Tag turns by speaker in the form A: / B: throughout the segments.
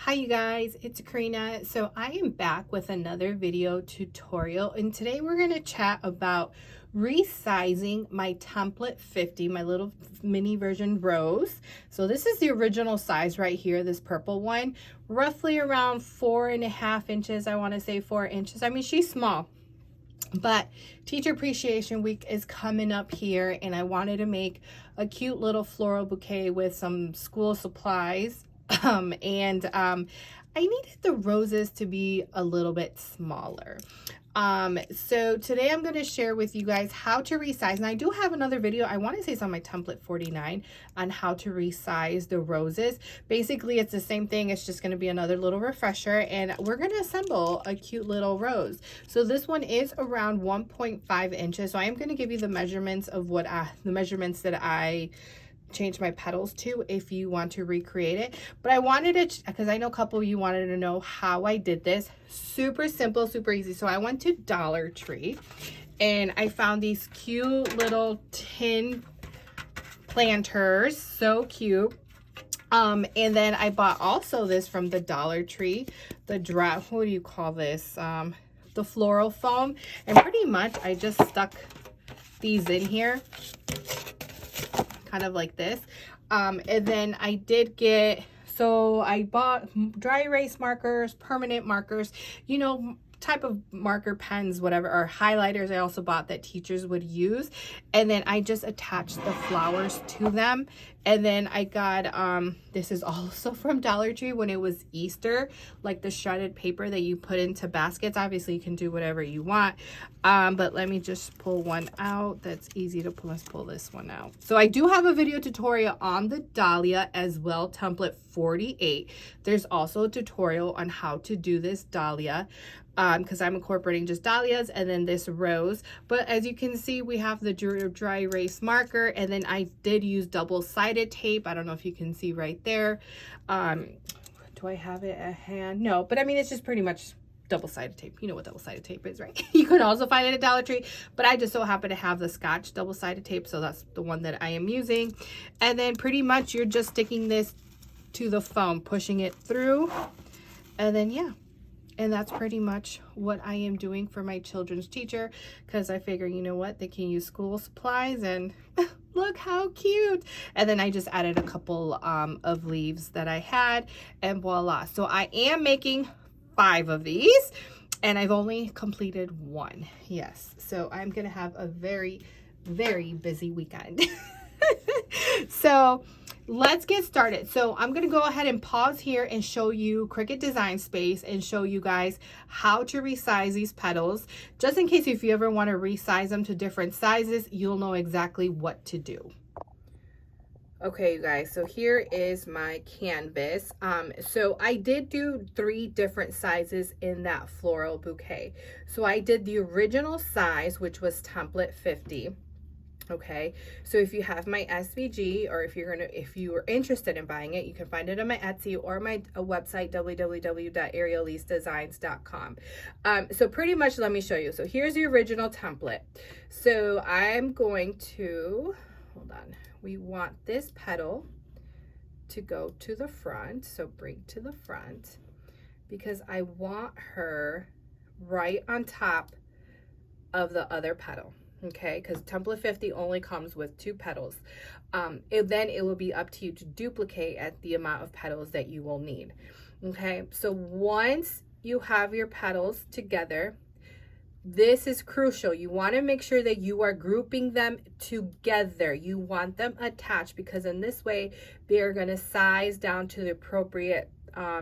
A: Hi you guys, it's Karina. So I am back with another video tutorial, and today we're going to chat about resizing my template 50, my little mini version rose. So this is the original size right here, this purple one, roughly around 4.5 inches. I want to say 4 inches. I mean, she's small. But Teacher Appreciation Week is coming up here, and I wanted to make a cute little floral bouquet with some school supplies. I needed the roses to be a little bit smaller. So today I'm going to share with you guys how to resize. And I do have another video, I want to say it's on my template 49, on how to resize the roses. Basically, it's the same thing. It's just going to be another little refresher, and we're going to assemble a cute little rose. So this one is around 1.5 inches. So I am going to give you the measurements of the measurements that I change my petals to if you want to recreate it. But I wanted it because I know a couple of you wanted to know how I did this. Super simple, super easy. So I went to Dollar Tree and I found these cute little tin planters, so cute. And then I bought also this from the Dollar Tree, the what do you call this, the floral foam. And pretty much I just stuck these in here kind of like this. And then I did get, so I bought dry erase markers, permanent markers, you know, type of marker pens, whatever, or highlighters I also bought that teachers would use. And then I just attached the flowers to them. And then I got, this is also from Dollar Tree when it was Easter, like the shredded paper that you put into baskets. Obviously you can do whatever you want. But let me just pull one out. That's easy to pull. Let's pull this one out. So I do have a video tutorial on the dahlia as well, template 48. There's also a tutorial on how to do this dahlia, because I'm incorporating just dahlias and then this rose. But as you can see, we have the dry erase marker, and then I did use double-sided tape. I don't know if you can see right there. Do I have it at hand? No, but I mean, it's just pretty much double-sided tape. You know what double-sided tape is, right? You can also find it at Dollar Tree, but I just so happen to have the Scotch double-sided tape, so that's the one that I am using. And then pretty much you're just sticking this to the foam, pushing it through, and then yeah. And that's pretty much what I am doing for my children's teacher, because I figure, you know what, they can use school supplies, and look how cute. And then I just added a couple of leaves that I had, and voila. So I am making 5 of these, and I've only completed 1. Yes, so I'm gonna have a very, very busy weekend. So let's get started. So I'm going to go ahead and pause here and show you Cricut Design Space and show you guys how to resize these petals, just in case if you ever want to resize them to different sizes, you'll know exactly what to do. Okay, you guys, so here is my canvas. So I did do 3 different sizes in that floral bouquet. So I did the original size, which was template 50. Okay, so if you have my SVG, or if you are interested in buying it, you can find it on my Etsy or my website, www.ariellesedesigns.com. So pretty much, let me show you. So here's the original template. So I'm going to, hold on, we want this petal to go to the front, so bring to the front, because I want her right on top of the other petal. Okay, because template 50 only comes with 2 petals. Then it will be up to you to duplicate at the amount of petals that you will need. Okay, so once you have your petals together, this is crucial. You want to make sure that you are grouping them together. You want them attached, because in this way they're going to size down to the appropriate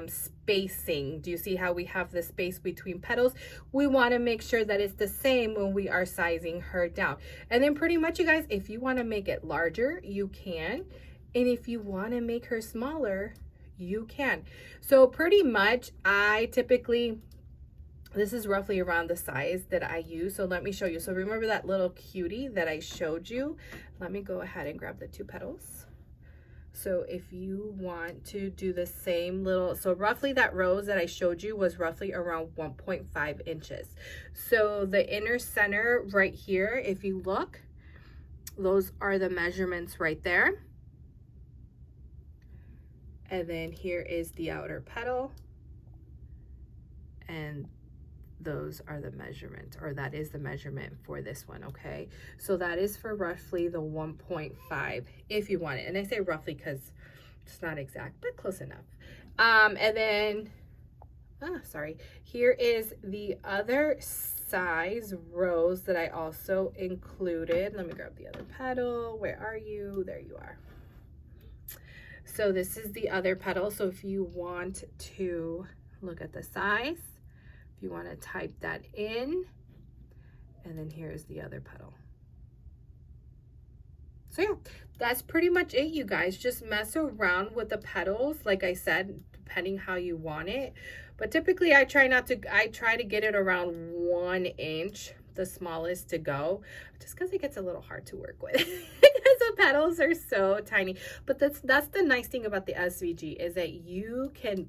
A: spacing. Do you see how we have the space between petals? We want to make sure that it's the same when we are sizing her down. And then pretty much, you guys, if you want to make it larger, you can, and if you want to make her smaller, you can. So pretty much, I typically, this is roughly around the size that I use. So let me show you. So remember that little cutie that I showed you? Let me go ahead and grab the 2 petals. So if you want to do the same little, so roughly that rose that I showed you was roughly around 1.5 inches. So the inner center right here, if you look, those are the measurements right there. And then here is the outer petal. And those are the measurement, or that is the measurement for this one, okay? So that is for roughly the 1.5 if you want it. And I say roughly because it's not exact, but close enough. And then, sorry, here is the other size rose that I also included. Let me grab the other petal. Where are you? There you are. So this is the other petal. So if you want to look at the size, if you want to type that in, and then here's the other petal. So yeah, that's pretty much it, you guys. Just mess around with the petals, like I said, depending how you want it. But typically I try to get it around 1 inch, the smallest to go, just because it gets a little hard to work with because the petals are so tiny. But that's the nice thing about the SVG, is that you can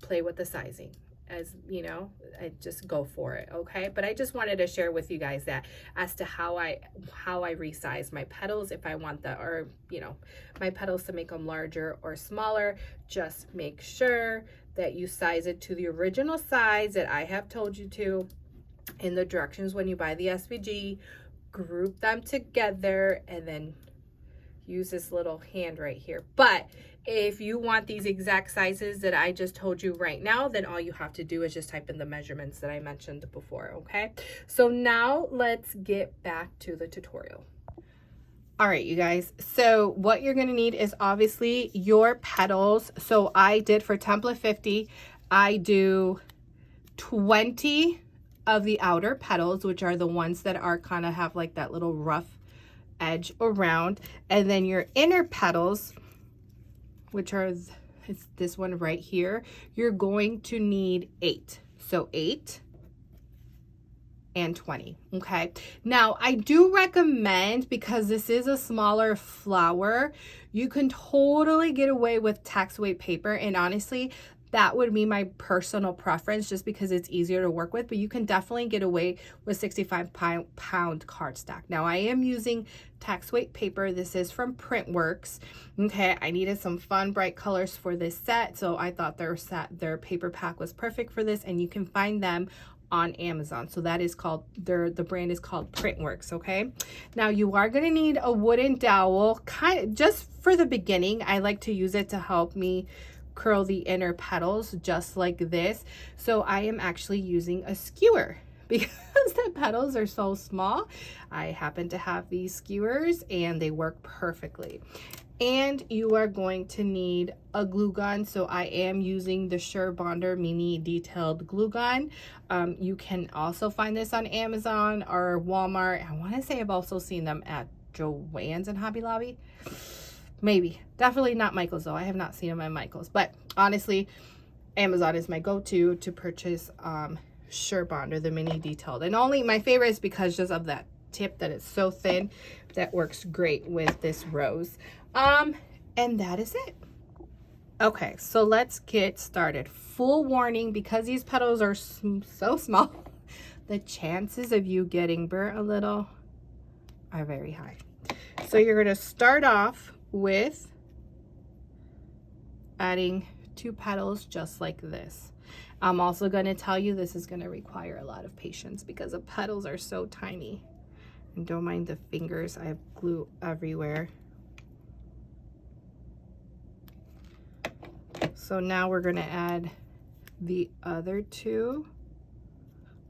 A: play with the sizing, as you know, I just go for it, okay? But I just wanted to share with you guys that as to how I resize my petals, if I want the, or you know, my petals to make them larger or smaller. Just make sure that you size it to the original size that I have told you to in the directions when you buy the SVG. Group them together and then use this little hand right here. But if you want these exact sizes that I just told you right now, then all you have to do is just type in the measurements that I mentioned before, okay? So now let's get back to the tutorial. All right, you guys, so what you're gonna need is obviously your petals. So I did, for template 50, I do 20 of the outer petals, which are the ones that are kind of have like that little rough edge around, and then your inner petals, which are it's this one right here, you're going to need 8. So 8 and 20. Okay, now I do recommend, because this is a smaller flower, you can totally get away with text weight paper, and honestly that would be my personal preference, just because it's easier to work with. But you can definitely get away with 65-pound cardstock. Now I am using text weight paper. This is from Printworks. Okay, I needed some fun bright colors for this set, so I thought their paper pack was perfect for this, and you can find them on Amazon. So that is called, the brand is called Printworks. Okay, now you are going to need a wooden dowel, kind of just for the beginning. I like to use it to help me curl the inner petals just like this. So I am actually using a skewer because the petals are so small. I happen to have these skewers and they work perfectly. And you are going to need a glue gun. So I am using the Surebonder mini detailed glue gun. You can also find this on Amazon or Walmart. I want to say I've also seen them at Joann's and Hobby Lobby. Maybe. Definitely not Michael's though. I have not seen them at Michael's. But honestly, Amazon is my go-to to purchase Surebonder, the mini detailed. And only my favorite is because just of that tip that it's so thin. That works great with this rose. And that is it. Okay, so let's get started. Full warning, because these petals are so small, the chances of you getting burnt a little are very high. So you're going to start off with adding 2 petals just like this. I'm also going to tell you this is going to require a lot of patience because the petals are so tiny. And don't mind the fingers, I have glue everywhere. So now we're going to add the other 2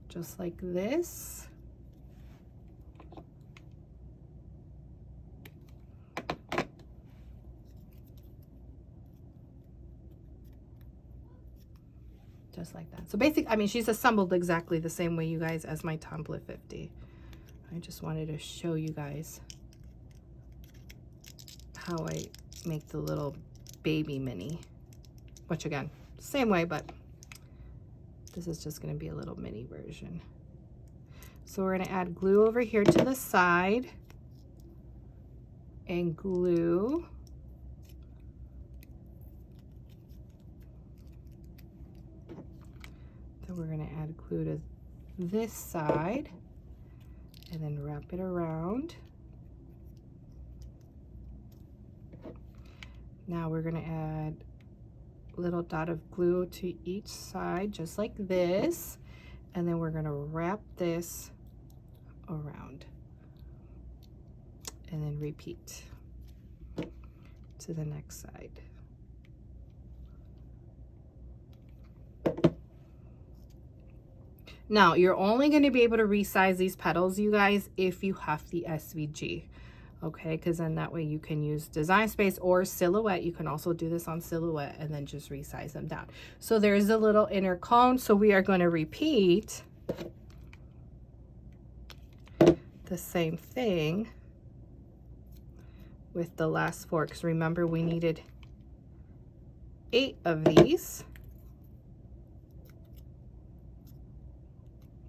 A: just like this. Just like that. So basically, I mean, she's assembled exactly the same way, you guys, as my template 50. I just wanted to show you guys how I make the little baby mini, which again, same way, but this is just going to be a little mini version. So we're going to add glue over here to the side and glue. Then we're going to add glue to this side and then wrap it around. Now we're going to add a little dot of glue to each side, just like this. And then we're going to wrap this around. And then repeat to the next side. Now, you're only going to be able to resize these petals, you guys, if you have the SVG. Okay, because then that way you can use design space or silhouette. You can also do this on silhouette and then just resize them down. So there's a little inner cone. So we are going to repeat the same thing with the last 4, because remember we needed 8 of these.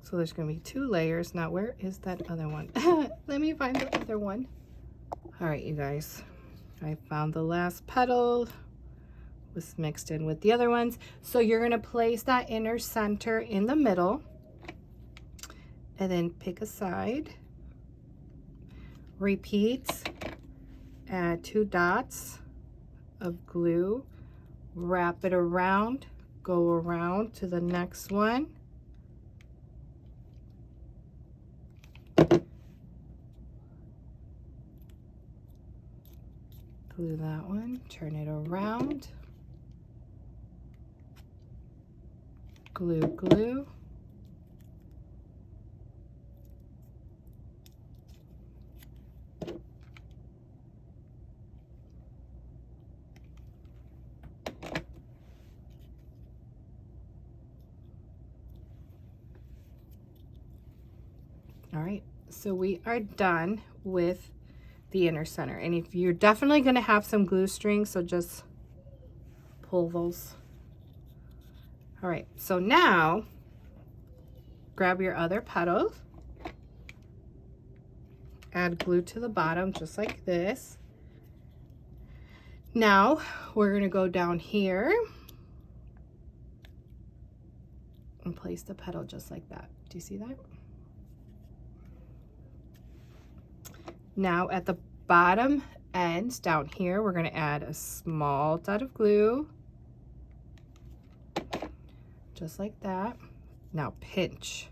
A: So there's going to be 2 layers. Now where is that other one? Let me find the other one. All right, you guys, I found the last petal, was mixed in with the other ones. So you're going to place that inner center in the middle and then pick a side, repeat, add 2 dots of glue, wrap it around, go around to the next one. Glue that one, turn it around, glue, glue. All right, so we are done with the inner center, and if you're definitely going to have some glue strings, so just pull those. All right, so now grab your other petals, add glue to the bottom just like this. Now we're going to go down here and place the petal just like that. Do you see that? Now at the bottom end down here, we're going to add a small dot of glue, just like that. Now pinch.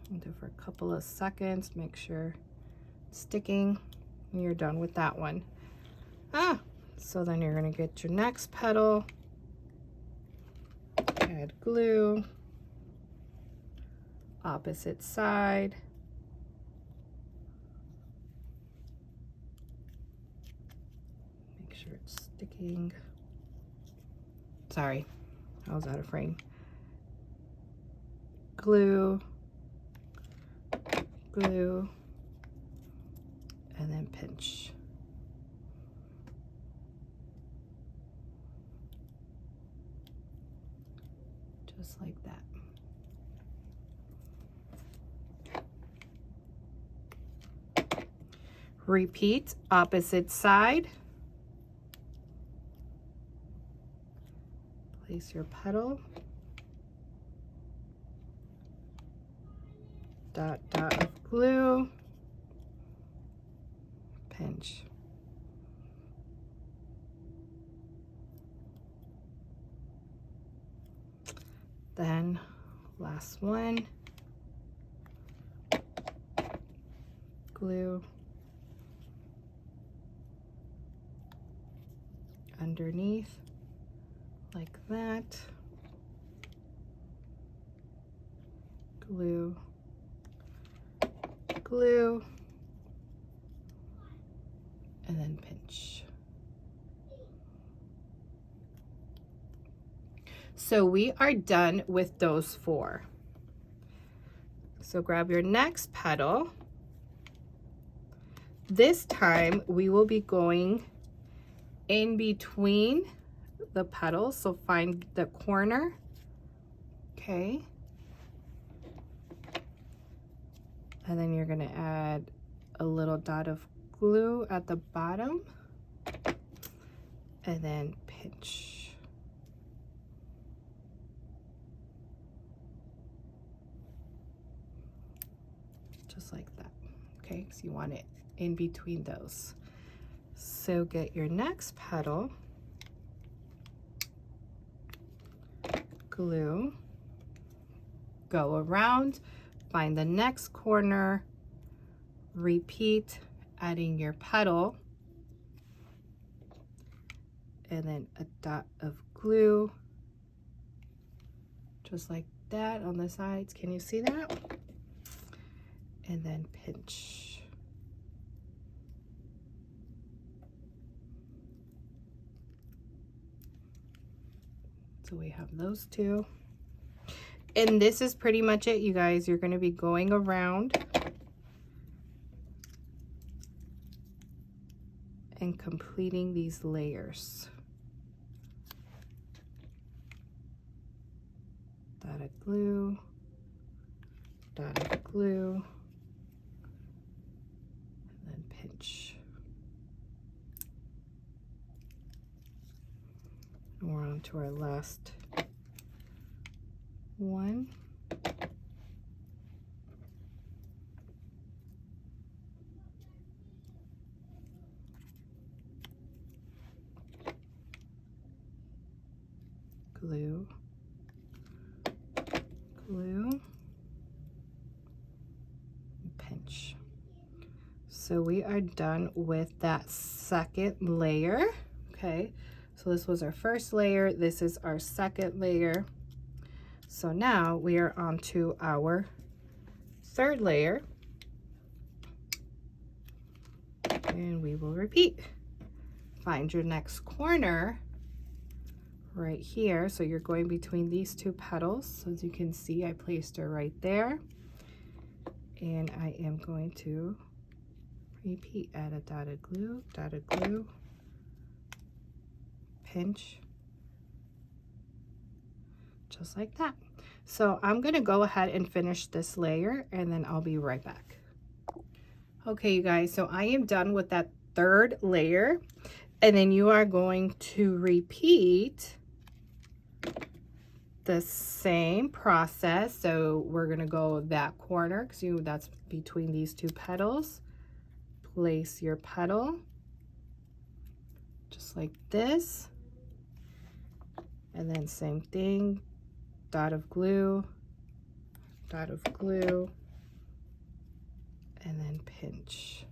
A: Do it for a couple of seconds, make sure it's sticking, and you're done with that one. So then you're going to get your next petal, add glue, opposite side, make sure it's sticking. Sorry, I was out of frame. Glue, glue, and then pinch. Just like that. Repeat, opposite side. Place your petal. Dot, dot of glue. Pinch. Then last one. Glue. Underneath, like that. Glue, glue, and then pinch. So we are done with those 4. So grab your next petal. This time we will be going in between the petals, so find the corner, okay, and then you're going to add a little dot of glue at the bottom and then pinch. Just like that, okay, so you want it in between those. So get your next petal, glue, go around, find the next corner, repeat, adding your petal, and then a dot of glue, just like that on the sides. Can you see that? And then pinch. So we have those two. And this is pretty much it, you guys. You're going to be going around and completing these layers. Dot of glue, dot of glue, and then pinch. And we're on to our last one. Glue, glue, pinch. So we are done with that second layer. Okay, so this was our first layer, this is our second layer. So now we are on to our third layer, and we will repeat. Find your next corner right here. So you're going between these two petals. So as you can see, I placed her right there, and I am going to repeat. Add a dot of glue, pinch, just like that. So I'm going to go ahead and finish this layer, and then I'll be right back. Okay, you guys, so I am done with that third layer, and then you are going to repeat the same process. So we're going to go that corner, because that's between these two petals. Place your petal just like this, and then same thing, dot of glue, and then pinch.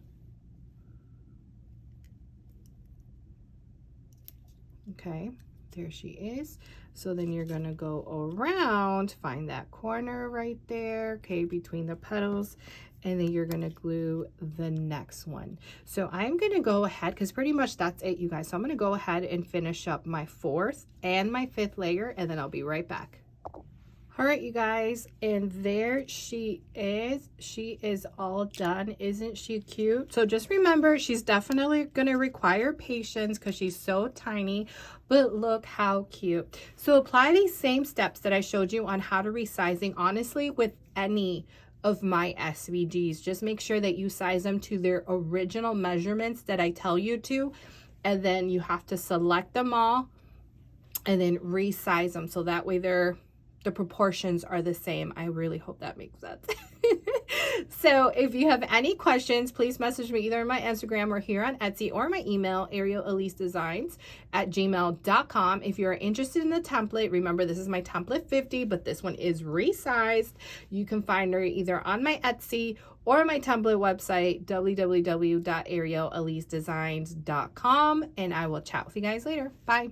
A: Okay, there she is. So then you're gonna go around, find that corner right there, okay, between the petals, and then you're gonna glue the next one. So I'm gonna go ahead, because pretty much that's it, you guys. So I'm gonna go ahead and finish up my fourth and my fifth layer, and then I'll be right back. All right, you guys, and there she is. She is all done. Isn't she cute? So just remember, she's definitely gonna require patience because she's so tiny, but look how cute. So apply these same steps that I showed you on how to resizing, honestly, with any of my SVGs. Just make sure that you size them to their original measurements that I tell you to, and then you have to select them all and then resize them, so that way the proportions are the same. I really hope that makes sense. So if you have any questions, please message me either on my Instagram or here on Etsy, or my email, arielelisedesigns@gmail.com. If you're interested in the template, remember this is my template 50, but this one is resized. You can find her either on my Etsy or my template website, www.arielelisedesigns.com, and I will chat with you guys later. Bye.